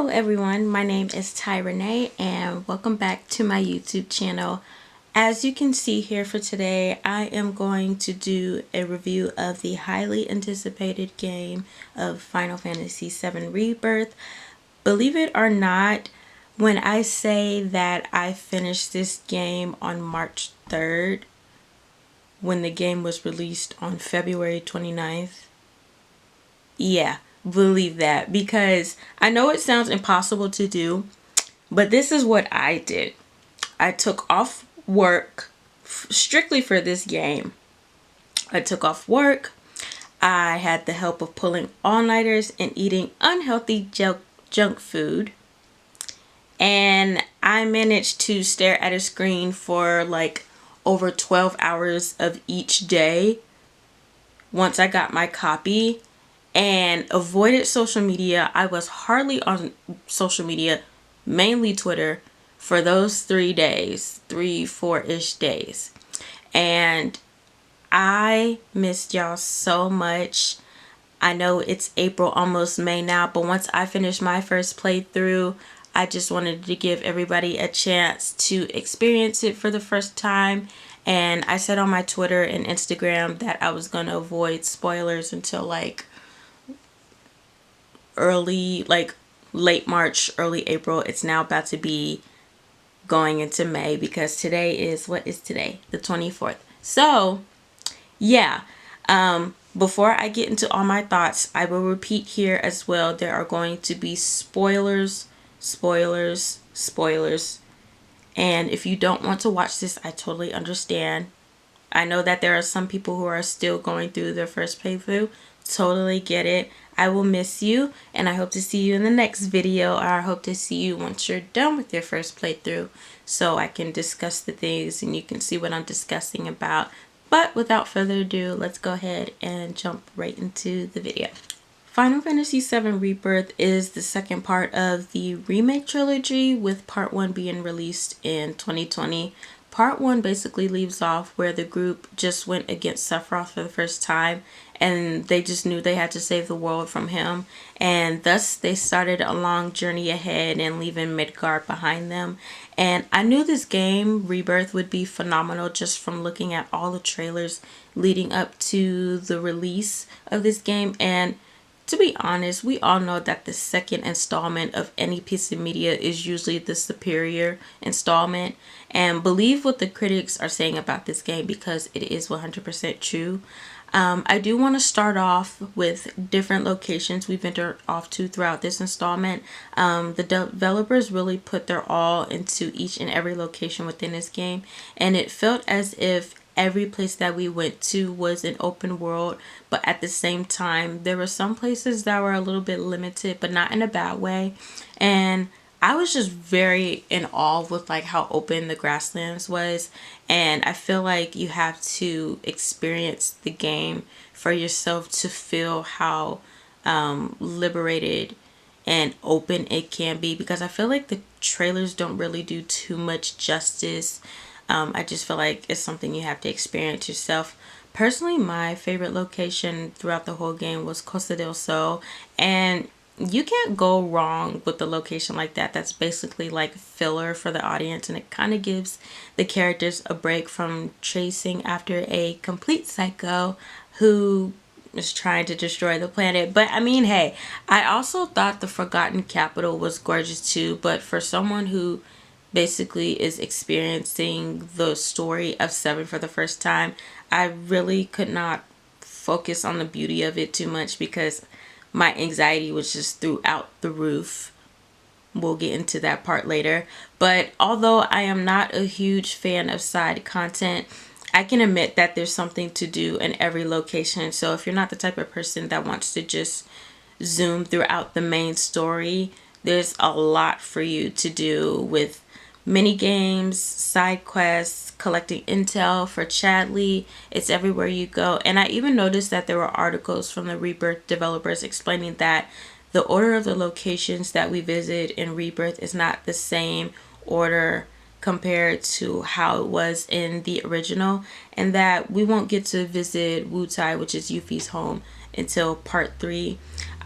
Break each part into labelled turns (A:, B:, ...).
A: Hello everyone, my name is itstyrenee and welcome back to my YouTube channel. As you can see here for today, I am going to do a review of the highly anticipated game of Final Fantasy VII Rebirth. Believe it or not, when I say that I finished this game on March 3rd, when the game was released on February 29th, yeah, believe that, because I know it sounds impossible to do, but this is what I did. I took off work strictly for this game. I took off work. I had the help of pulling all-nighters and eating unhealthy junk food. And I managed to stare at a screen for like over 12 hours of each day once I got my copy, and avoided social media. I was hardly on social media, mainly Twitter, for those 3 days, 4-ish days. And I missed y'all so much. I know it's April, almost May now, but once I finished my first playthrough, I just wanted to give everybody a chance to experience it for the first time. And I said on my Twitter and Instagram that I was going to avoid spoilers until like late March, early April. It's now about to be going into May because today is, what is today? The 24th. So yeah, before I get into all my thoughts, I will repeat here as well, there are going to be spoilers. And if you don't want to watch this, I totally understand. I know that there are some people who are still going through their first playthrough. Totally get it. I will miss you, and I hope to see you in the next video, or I hope to see you once you're done with your first playthrough so I can discuss the things and you can see what I'm discussing about. But without further ado, let's go ahead and jump right into the video. Final Fantasy VII Rebirth is the second part of the remake trilogy, with part 1 being released in 2020. Part 1 basically leaves off where the group just went against Sephiroth for the first time, and they just knew they had to save the world from him, and thus they started a long journey ahead and leaving Midgard behind them. And I knew this game, Rebirth, would be phenomenal just from looking at all the trailers leading up to the release of this game. And to be honest, we all know that the second installment of any piece of media is usually the superior installment. And believe what the critics are saying about this game, because it is 100% true. I do want to start off with different locations we've ventured off to throughout this installment. The developers really put their all into each and every location within this game, and it felt as if every place that we went to was an open world, but at the same time there were some places that were a little bit limited, but not in a bad way. And I was just very in awe with like how open the grasslands was, and I feel like you have to experience the game for yourself to feel how liberated and open it can be, because I feel like the trailers don't really do too much justice. I just feel like it's something you have to experience yourself. Personally, my favorite location throughout the whole game was Costa del Sol, and you can't go wrong with the location like that. That's basically like filler for the audience, and it kind of gives the characters a break from chasing after a complete psycho who is trying to destroy the planet. But I mean, hey, I also thought the Forgotten Capital was gorgeous too, but for someone who basically is experiencing the story of 7 for the first time, I really could not focus on the beauty of it too much because my anxiety was just throughout the roof. We'll get into that part later. But although I am not a huge fan of side content, I can admit that there's something to do in every location. So if you're not the type of person that wants to just zoom throughout the main story, there's a lot for you to do with mini games, side quests, collecting intel for Chadley. It's everywhere you go. And I even noticed that there were articles from the Rebirth developers explaining that the order of the locations that we visit in Rebirth is not the same order compared to how it was in the original, and that we won't get to visit Wutai, which is Yuffie's home, until part 3.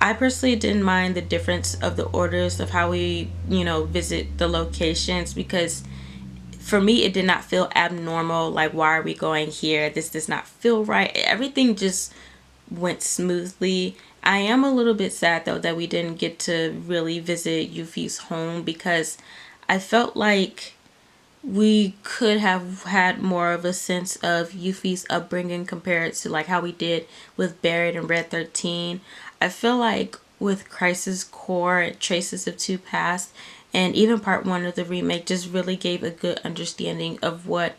A: I personally didn't mind the difference of the orders of how we, visit the locations, because for me it did not feel abnormal. Like, why are we going here? This does not feel right. Everything just went smoothly. I am a little bit sad though that we didn't get to really visit Yuffie's home, because I felt like we could have had more of a sense of Yuffie's upbringing compared to like how we did with Barrett and Red 13. I feel like with Crisis Core, Traces of Two Past, and even part 1 of the remake just really gave a good understanding of what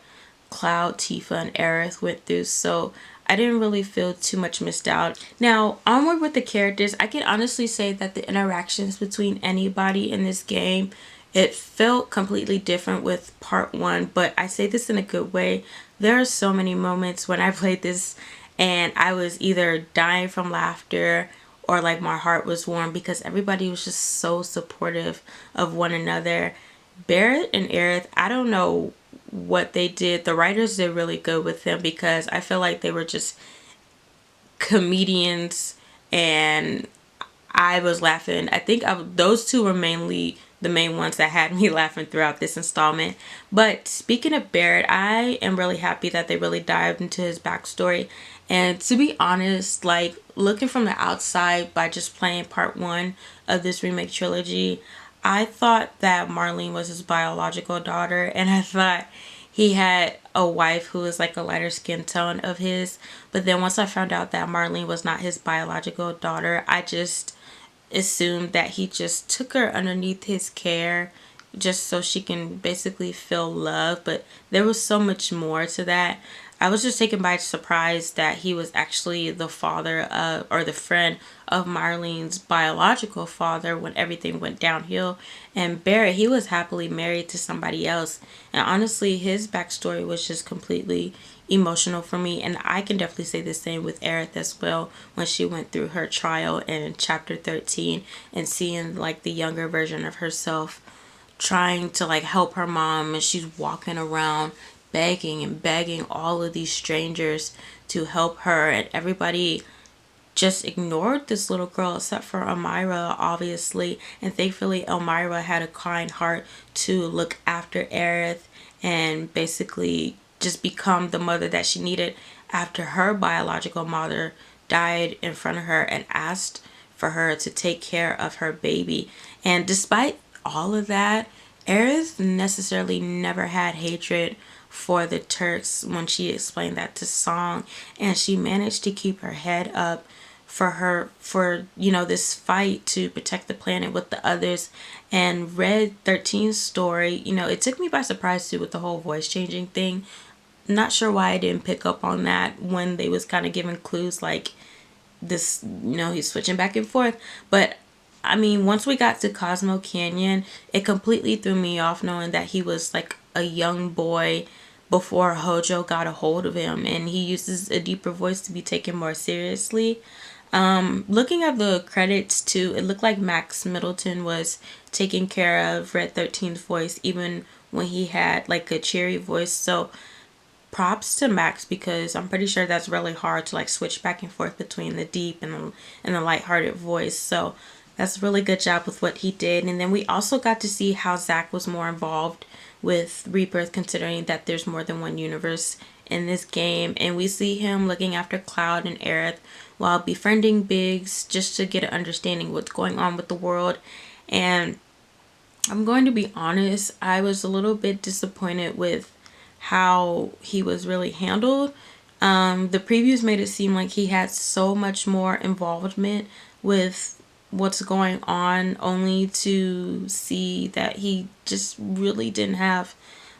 A: Cloud, Tifa, and Aerith went through. So I didn't really feel too much missed out. Now, onward with the characters, I can honestly say that the interactions between anybody in this game, it felt completely different with part 1, but I say this in a good way. There are so many moments when I played this and I was either dying from laughter or like my heart was warm, because everybody was just so supportive of one another. Barrett and Aerith, I don't know what they did. The writers did really good with them, because I feel like they were just comedians and I was laughing. I think those two were mainly the main ones that had me laughing throughout this installment. But speaking of Barrett, I am really happy that they really dived into his backstory. And to be honest, like, looking from the outside by just playing part 1 of this remake trilogy, I thought that Marlene was his biological daughter, and I thought he had a wife who was like a lighter skin tone of his. But then once I found out that Marlene was not his biological daughter, I just assumed that he just took her underneath his care just so she can basically feel love. But there was so much more to that. I was just taken by surprise that he was actually the father of, or the friend of Marlene's biological father when everything went downhill. And Barrett, he was happily married to somebody else. And honestly, his backstory was just completely emotional for me. And I can definitely say the same with Aerith as well, when she went through her trial in chapter 13 and seeing like the younger version of herself trying to like help her mom, and she's walking around begging and begging all of these strangers to help her, and everybody just ignored this little girl except for Elmira, obviously. And thankfully Elmira had a kind heart to look after Aerith and basically just become the mother that she needed after her biological mother died in front of her and asked for her to take care of her baby. And despite all of that, Aerith necessarily never had hatred for the Turks when she explained that to Song, and she managed to keep her head up for this fight to protect the planet with the others. And Red 13's story, it took me by surprise too with the whole voice changing thing. Not sure why I didn't pick up on that when they was kind of giving clues like this, he's switching back and forth. But I mean, once we got to Cosmo Canyon, it completely threw me off knowing that he was like a young boy before Hojo got a hold of him, and he uses a deeper voice to be taken more seriously. Looking at the credits too, it looked like Max Middleton was taking care of Red 13's voice even when he had like a cheery voice. So props to Max, because I'm pretty sure that's really hard to like switch back and forth between the deep and the lighthearted voice. So that's a really good job with what he did. And then we also got to see how Zack was more involved with Rebirth, considering that there's more than one universe in this game. And we see him looking after Cloud and Aerith while befriending Biggs, just to get an understanding what's going on with the world. And I'm going to be honest, I was a little bit disappointed with how he was really handled. The previews made it seem like he had so much more involvement with what's going on, only to see that he just really didn't have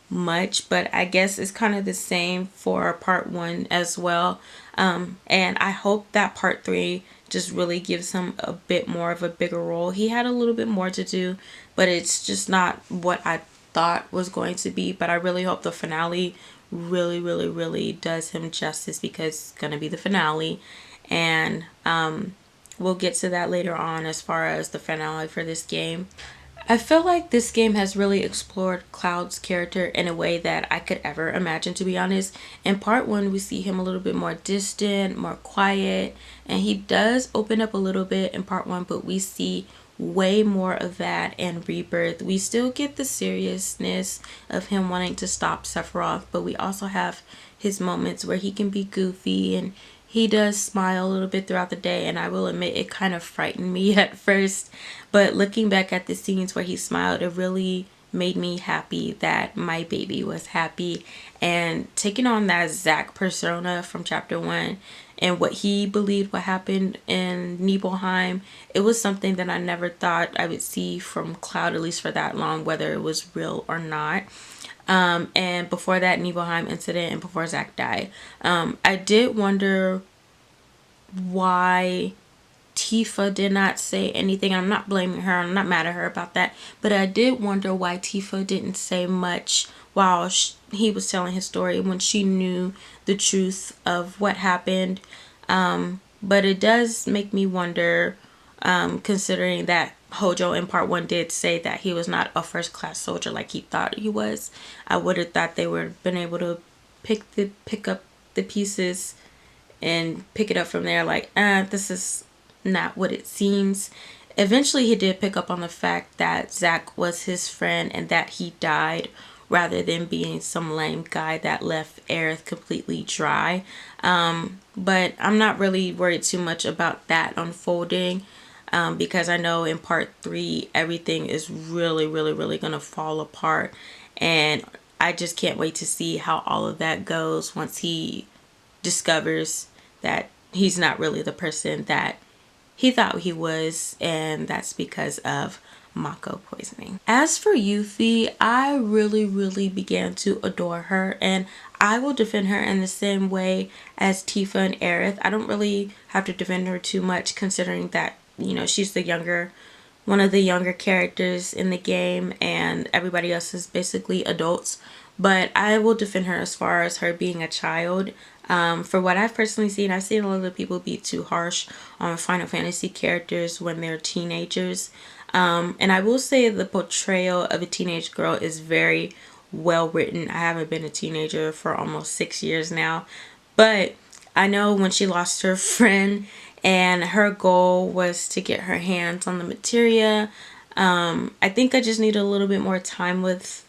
A: much. But I guess it's kind of the same for part 1 as well. And I hope that part 3 just really gives him a bit more of a bigger role. He had a little bit more to do, but it's just not what I thought was going to be. But I really hope the finale really does him justice, because it's going to be the finale. And we'll get to that later on as far as the finale for this game. I feel like this game has really explored Cloud's character in a way that I could ever imagine, to be honest. In part one, we see him a little bit more distant, more quiet, and he does open up a little bit in part one, but we see way more of that in Rebirth. We still get the seriousness of him wanting to stop Sephiroth, but we also have his moments where he can be goofy, and he does smile a little bit throughout the day, and I will admit it kind of frightened me at first. But looking back at the scenes where he smiled, it really made me happy that my baby was happy. And taking on that Zack persona from chapter 1 and what he believed would happen in Nibelheim, it was something that I never thought I would see from Cloud, at least for that long, whether it was real or not. And before that Nibelheim incident and before Zack died, I did wonder why Tifa did not say anything. I'm not blaming her. I'm not mad at her about that. But I did wonder why Tifa didn't say much while he was telling his story when she knew the truth of what happened. But it does make me wonder, considering that Hojo in part 1 did say that he was not a first class soldier like he thought he was. I would have thought they would have been able to pick up the pieces and pick it up from there, like, this is not what it seems. Eventually he did pick up on the fact that Zack was his friend and that he died rather than being some lame guy that left Aerith completely dry. But I'm not really worried too much about that unfolding, because I know in part 3 everything is really gonna fall apart, and I just can't wait to see how all of that goes once he discovers that he's not really the person that he thought he was, and that's because of Mako poisoning. As for Yuffie, I really began to adore her, and I will defend her in the same way as Tifa and Aerith. I don't really have to defend her too much, considering that, you know, she's one of the younger characters in the game and everybody else is basically adults. But I will defend her as far as her being a child. For what I've personally seen, I've seen a lot of people be too harsh on Final Fantasy characters when they're teenagers. And I will say the portrayal of a teenage girl is very well written. I haven't been a teenager for almost 6 years now. But I know when she lost her friend and her goal was to get her hands on the materia, I think I just need a little bit more time with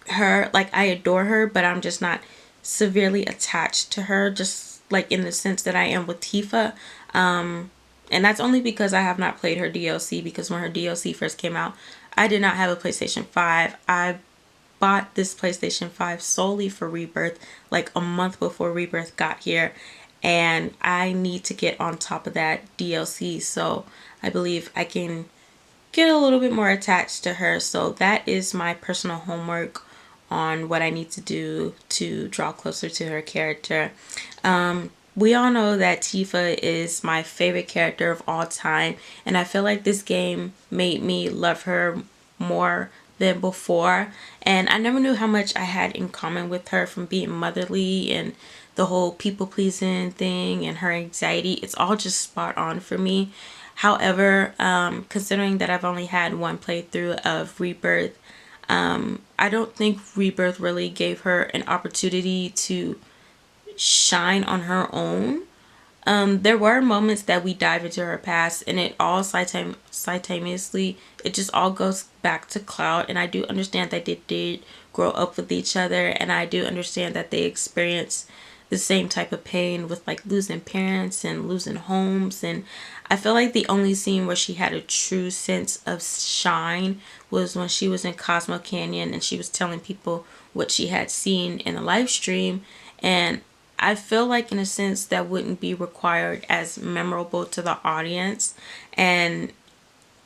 A: her. Like, I adore her, but I'm just not severely attached to her, just like in the sense that I am with Tifa. And that's only because I have not played her DLC, because when her DLC first came out, I did not have a PlayStation 5. I bought this PlayStation 5 solely for Rebirth, like a month before Rebirth got here, and I need to get on top of that DLC, so I believe I can get a little bit more attached to her. So that is my personal homework on what I need to do to draw closer to her character. We all know that Tifa is my favorite character of all time, and I feel like this game made me love her more than before. And I never knew how much I had in common with her, from being motherly and the whole people pleasing thing and her anxiety. It's all just spot on for me. However, considering that I've only had one playthrough of Rebirth, I don't think Rebirth really gave her an opportunity to shine on her own. There were moments that we dive into her past, and it all simultaneously, it just all goes back to Cloud. And I do understand that they did grow up with each other, and I do understand that they experienced the same type of pain with like losing parents and losing homes. And I feel like the only scene where she had a true sense of shine was when she was in Cosmo Canyon and she was telling people what she had seen in the live stream. And I feel like in a sense that wouldn't be required as memorable to the audience. And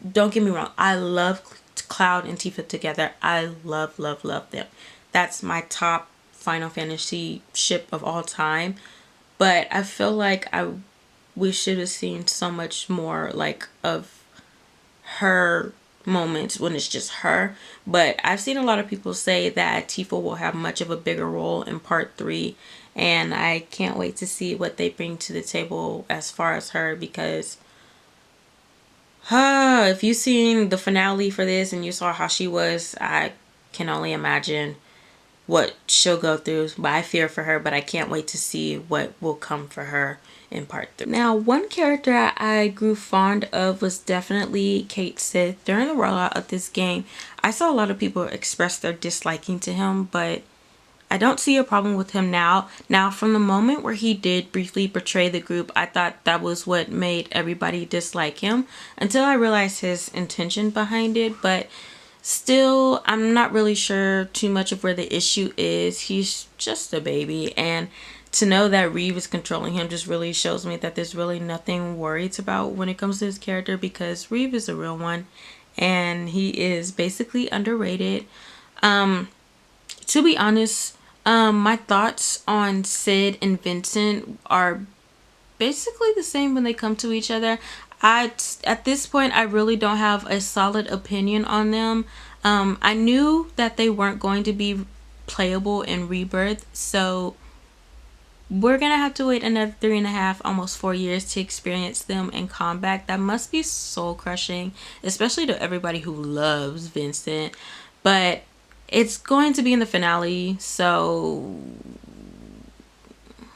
A: don't get me wrong, I love Cloud and Tifa together. I love them. That's my top Final Fantasy ship of all time. But I feel like we should have seen so much more like of her moments when it's just her. But I've seen a lot of people say that Tifa will have much of a bigger role in part 3, and I can't wait to see what they bring to the table as far as her, because If you've seen the finale for this and you saw how she was, I can only imagine what she'll go through. But I fear for her, but I can't wait to see what will come for her in part 3. Now, one character I grew fond of was definitely Cait Sith. During the rollout of this game, I saw a lot of people express their disliking to him, but I don't see a problem with him now. Now, from the moment where he did briefly betray the group, I thought that was what made everybody dislike him until I realized his intention behind it. But still, I'm not really sure too much of where the issue is. He's just a baby, and to know that Reeve is controlling him just really shows me that there's really nothing worried about when it comes to his character, because Reeve is a real one and he is basically underrated. To be honest, my thoughts on Sid and Vincent are basically the same when they come to each other. At this point, I really don't have a solid opinion on them. I knew that they weren't going to be playable in Rebirth, so we're gonna have to wait another 3.5, almost 4 years to experience them in combat. That must be soul crushing, especially to everybody who loves Vincent. But it's going to be in the finale, so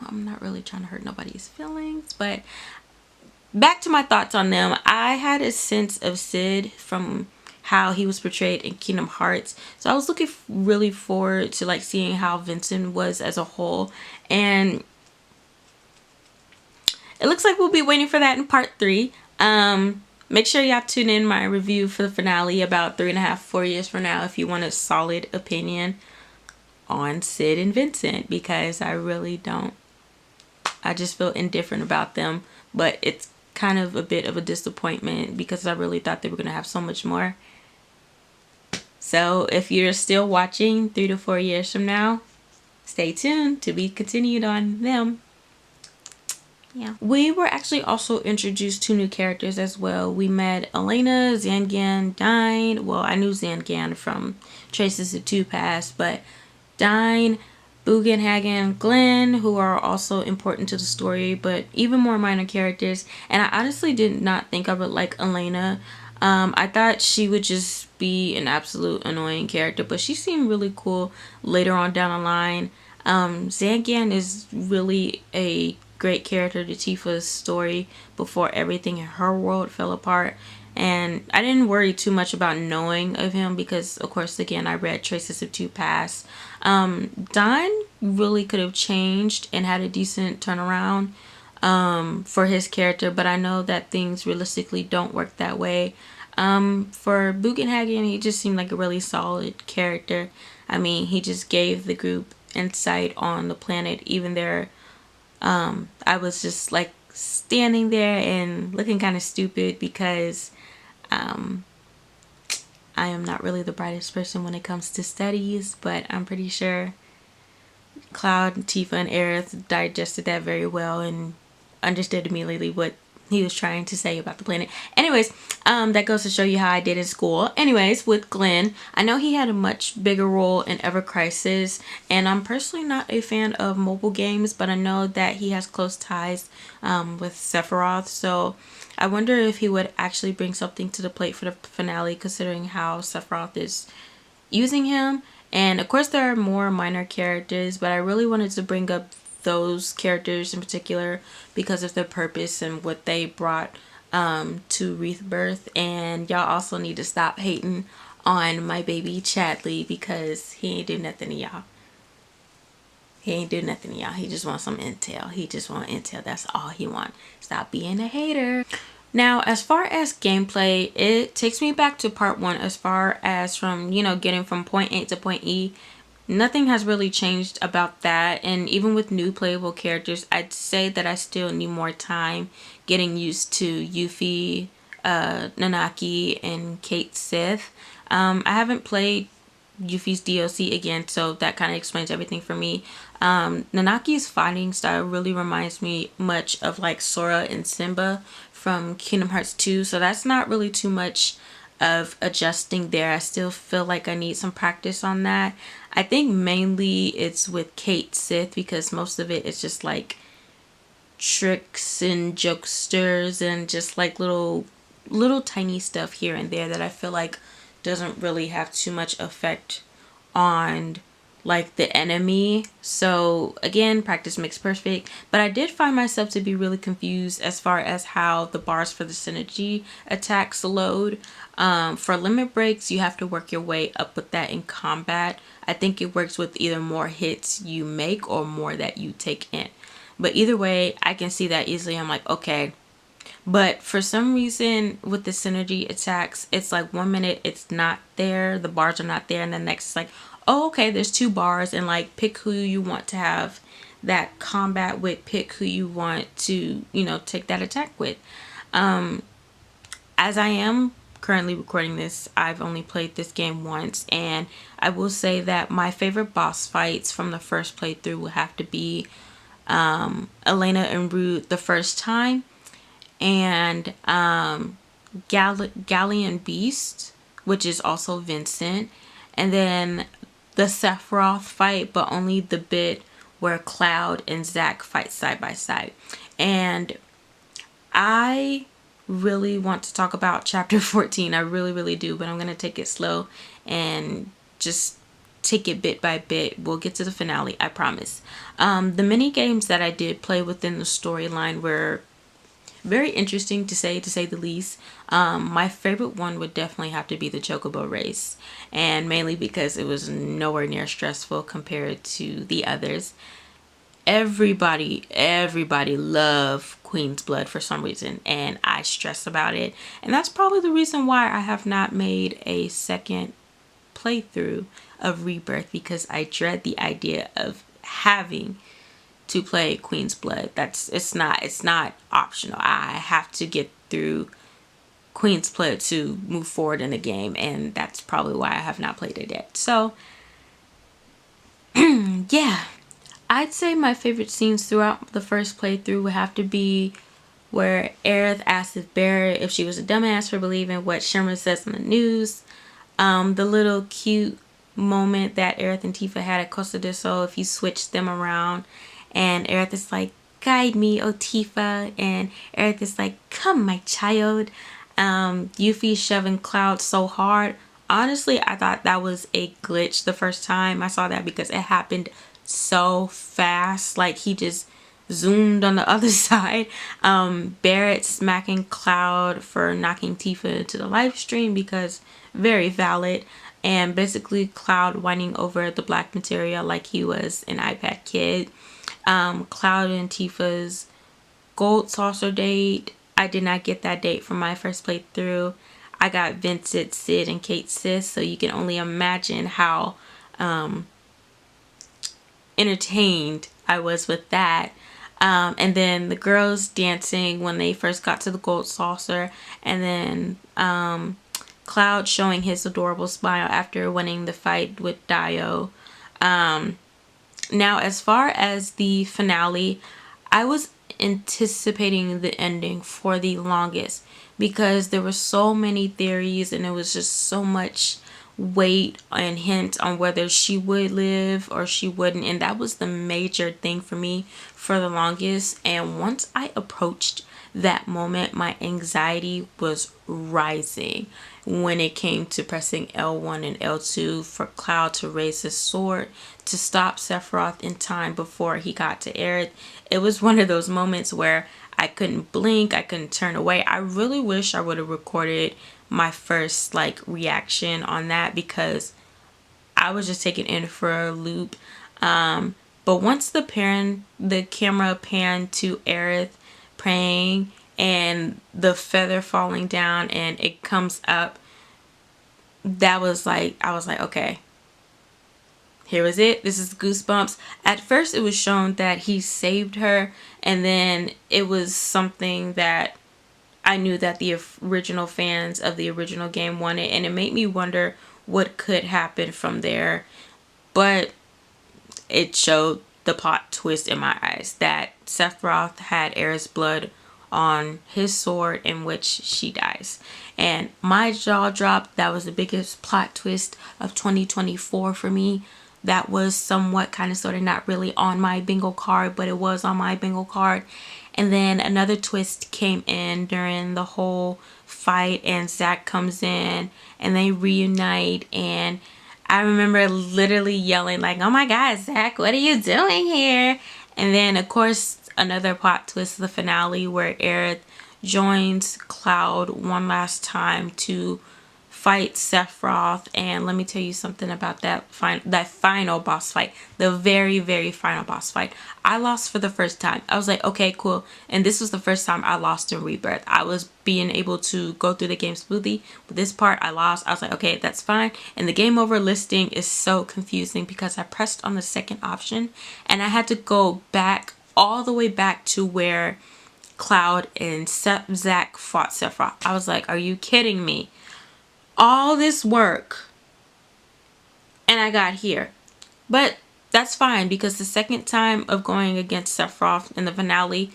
A: I'm not really trying to hurt nobody's feelings. But back to my thoughts on them. I had a sense of Sid from how he was portrayed in Kingdom Hearts, so I was looking really forward to like seeing how Vincent was as a whole, and it looks like we'll be waiting for that in part 3. Make sure y'all tune in my review for the finale about 3.5, 4 years from now if you want a solid opinion on Sid and Vincent, because I really don't. I just feel indifferent about them, but it's kind of a bit of a disappointment because I really thought they were going to have so much more. So if you're still watching 3 to 4 years from now, stay tuned to be continued on them. Yeah. We were actually also introduced to new characters as well. We met Elena, Zangan, Dyne. Well, I knew Zangan from Traces of Two Past, but Dyne, Bugenhagen, Glenn, who are also important to the story, but even more minor characters. And I honestly did not think I would like Elena. I thought she would just be an absolute annoying character, but she seemed really cool later on down the line. Zangan is really a great character to Tifa's story before everything in her world fell apart. And I didn't worry too much about knowing of him because, of course, again, I read Traces of Two Past. Don really could have changed and had a decent turnaround for his character, but I know that things realistically don't work that way. For Bugenhagen, he just seemed like a really solid character. I mean, he just gave the group insight on the planet, even there. I was just like standing there and looking kind of stupid because I am not really the brightest person when it comes to studies, but I'm pretty sure Cloud, Tifa, and Aerith digested that very well and understood immediately what he was trying to say about the planet. Anyways, that goes to show you how I did in school. Anyways, with Glenn, I know he had a much bigger role in Ever Crisis, and I'm personally not a fan of mobile games, but I know that he has close ties with Sephiroth, so I wonder if he would actually bring something to the plate for the finale, considering how Sephiroth is using him. And of course there are more minor characters, but I really wanted to bring up those characters in particular because of their purpose and what they brought to Rebirth. And y'all also need to stop hating on my baby Chadley because he ain't do nothing to y'all. He ain't do nothing to y'all. He just wants some intel. He just want intel. That's all he want. Stop being a hater. Now, as far as gameplay, it takes me back to part 1 as far as from, you know, getting from point A to point E. Nothing has really changed about that, and even with new playable characters, I'd say that I still need more time getting used to Yuffie, Nanaki, and Cait Sith. I haven't played Yuffie's DLC again, so that kind of explains everything for me. Nanaki's fighting style really reminds me much of like Sora and Simba from Kingdom Hearts 2, so that's not really too much of adjusting there. I still feel like I need some practice on that. I think mainly it's with Cait Sith because most of it is just like tricks and jokesters and just like little little tiny stuff here and there that I feel like doesn't really have too much effect on like the enemy. So again, practice makes perfect, but I did find myself to be really confused as far as how the bars for the synergy attacks load. For limit breaks, you have to work your way up with that in combat. I think it works with either more hits you make or more that you take in, but either way I can see that easily. I'm like, okay. But for some reason with the synergy attacks, it's like 1 minute it's not there, the bars are not there, and the next it's like, oh, okay, there's 2 bars, and like pick who you want to have that combat with, pick who you want to, you know, take that attack with. As I am currently recording this, I've only played this game once, and I will say that my favorite boss fights from the first playthrough will have to be Elena and Root the first time, and Galleon Beast, which is also Vincent, and then the Sephiroth fight, but only the bit where Cloud and Zack fight side by side. And I really want to talk about chapter 14. I really do, but I'm going to take it slow and just take it bit by bit. We'll get to the finale, I promise. The mini games that I did play within the storyline were very interesting to say the least. My favorite one would definitely have to be the Chocobo race, and mainly because it was nowhere near stressful compared to the others. Everybody loved Queen's Blood for some reason, and I stress about it, and that's probably the reason why I have not made a second playthrough of Rebirth, because I dread the idea of having to play Queen's Blood. It's not optional. I have to get through Queen's Blood to move forward in the game, and that's probably why I have not played it yet. So yeah, I'd say my favorite scenes throughout the first playthrough would have to be where Aerith asks if Barrett if she was a dumbass for believing what Sherman says in the news. The little cute moment that Aerith and Tifa had at Costa del Sol, if you switched them around, and Aerith is like, guide me, oh Tifa, and Aerith is like, come my child. Yuffie shoving Cloud so hard. Honestly, I thought that was a glitch the first time I saw that, because it happened so fast. Like, he just zoomed on the other side. Barrett smacking Cloud for knocking Tifa into the live stream, because very valid. And basically Cloud whining over the black materia like he was an iPad kid. Cloud and Tifa's gold saucer date. I did not get that date from my first playthrough. I got Vincent, Sid, and Kate's sis, so you can only imagine how entertained I was with that. And then the girls dancing when they first got to the gold saucer, and then Cloud showing his adorable smile after winning the fight with Dio. Now, as far as the finale, I was anticipating the ending for the longest, because there were so many theories and it was just so much weight and hint on whether she would live or she wouldn't, and that was the major thing for me for the longest. And once I approached that moment, my anxiety was rising when it came to pressing L1 and L2 for Cloud to raise his sword to stop Sephiroth in time before he got to Aerith. It was one of those moments where I couldn't blink, I couldn't turn away. I really wish I would have recorded my first reaction on that, because I was just taken in for a loop. But once the camera panned to Aerith praying and the feather falling down and it comes up, that was I was like, okay, here is it. This is Goosebumps. At first it was shown that he saved her, and then it was something that I knew that the original fans of the original game wanted, and it made me wonder what could happen from there. But it showed the plot twist in my eyes, that Sephiroth had Aerith's blood on his sword, in which she dies. And my jaw dropped. That was the biggest plot twist of 2024 for me. That was somewhat kind of sort of not really on my bingo card, but it was on my bingo card. And then another twist came in during the whole fight, and Zach comes in and they reunite. And I remember literally yelling like, oh my god, Zach, what are you doing here? And then of course another plot twist, the finale, where Aerith joins Cloud one last time to fight Sephiroth. And let me tell you something about that final boss fight, the very, very final boss fight. I lost for the first time. I was like, okay, cool. And this was the first time I lost in Rebirth. I was being able to go through the game smoothly, but this part I lost. I was like, okay, that's fine. And the game over listing is so confusing because I pressed on the second option and I had to go back all the way back to where Cloud and Zach fought Sephiroth. I was like, are you kidding me? All this work and I got here. But that's fine because the second time of going against Sephiroth in the finale,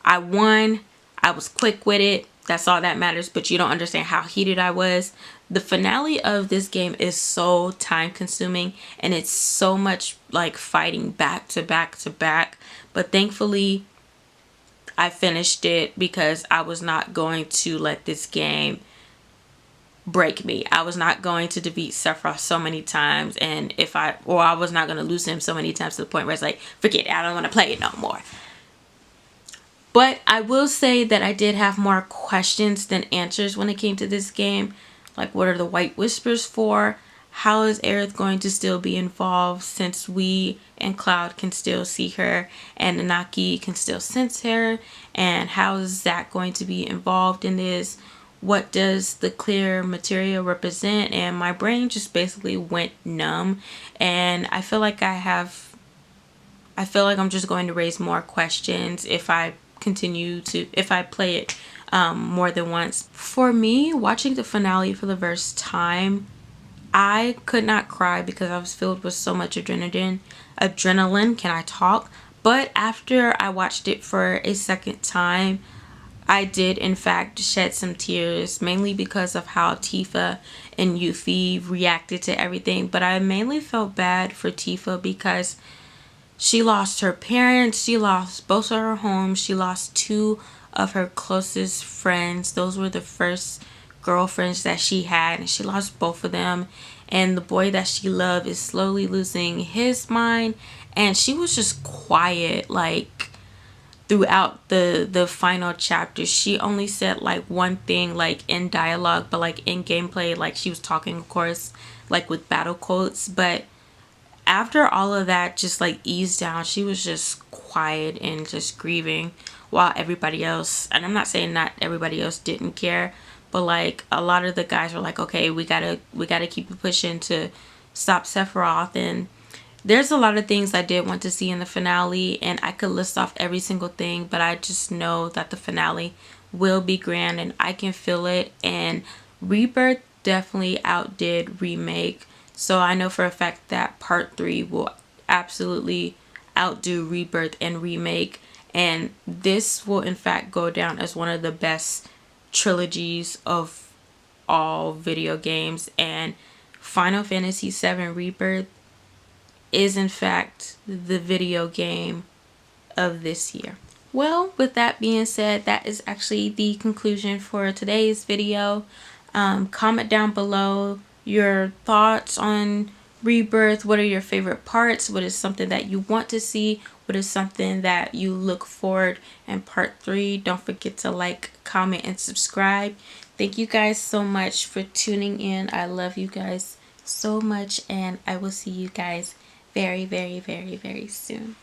A: I won. I was quick with it. That's all that matters, but you don't understand how heated I was. The finale of this game is so time consuming and it's so much like fighting back to back to back. But thankfully, I finished it because I was not going to let this game break me. I was not going to defeat Sephiroth so many times, and I was not going to lose him so many times to the point where it's like, forget it, I don't want to play it no more. But I will say that I did have more questions than answers when it came to this game. Like, what are the White Whispers for? How is Aerith going to still be involved since we and Cloud can still see her and Nanaki can still sense her? And how is Zach going to be involved in this? What does the clear material represent? And my brain just basically went numb, and I feel like I'm just going to raise more questions if I play it more than once. For me, watching the finale for the first time, I could not cry because I was filled with so much adrenaline. Can I talk? But after I watched it for a second time, I did in fact shed some tears, mainly because of how Tifa and Yuffie reacted to everything. But I mainly felt bad for Tifa because she lost her parents, she lost both of her homes, she lost two of her closest friends. Those were the first girlfriends that she had, and she lost both of them. And the boy that she loved is slowly losing his mind, and she was just quiet like throughout the final chapter. She only said like one thing like in dialogue, but like in gameplay, like she was talking of course like with battle quotes. But after all of that just like eased down, she was just quiet and just grieving, while everybody else, and I'm not saying not everybody else didn't care, but like a lot of the guys were like, okay, we gotta keep pushing to stop Sephiroth. And there's a lot of things I did want to see in the finale, and I could list off every single thing, but I just know that the finale will be grand and I can feel it. And Rebirth definitely outdid Remake, so I know for a fact that part 3 will absolutely outdo Rebirth and Remake, and this will in fact go down as one of the best trilogies of all video games. And Final Fantasy VII Rebirth is in fact the video game of this year. Well, with that being said, that is actually the conclusion for today's video. Comment down below your thoughts on Rebirth. What are your favorite parts? What is something that you want to see? What is something that you look forward in part 3? Don't forget to like, comment, and subscribe. Thank you guys so much for tuning in. I love you guys so much, and I will see you guys very, very, very, very soon.